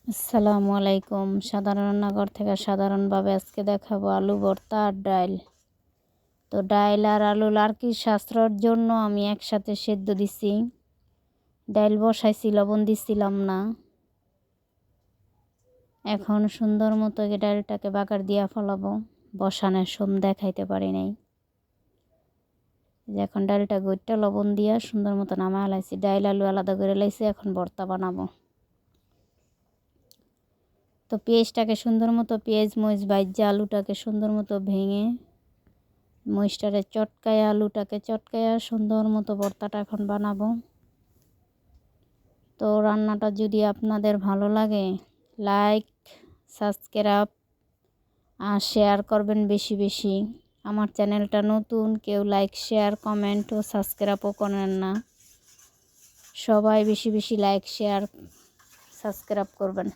আসসালামু আলাইকুম। সাধারণ রান্নাঘর থেকে সাধারণভাবে আজকে দেখাবো আলু ভর্তা আর ডাইল। তো ডাইল আর আলু লার্কি সাশ্রয়ের জন্য আমি একসাথে সেদ্ধ দিছি। ডাইল বসাইছি, লবণ দিছিলাম না। এখন সুন্দর মতো ডাইলটাকে বাগার দিয়া ফলাবো। বসানোর সময় দেখাইতে পারি নাই। এখন ডাইলটা গইট্টা লবণ দিয়া সুন্দর মতো নামায় লাইছি। ডাইল আলু আলাদা করে লাইছি, এখন ভর্তা বানাবো। তো পেঁয়াজটাকে সুন্দর মতো মরিচ ভাজ্যা আলুটাকে সুন্দর মতো ভেঙে মরিচটারে চটকায়া আলুটাকে চটকায়া সুন্দর মতো ভর্তাটা এখন বানাবো। তো রান্নাটা যদি আপনাদের ভালো লাগে লাইক, সাবস্ক্রাইব আর শেয়ার করবেন বেশি বেশি। আমার চ্যানেলটা নতুন, কেউ লাইক, শেয়ার, কমেন্ট ও সাবস্ক্রাইবও করেন না। সবাই বেশি বেশি লাইক, শেয়ার, সাবস্ক্রাইব করবেন।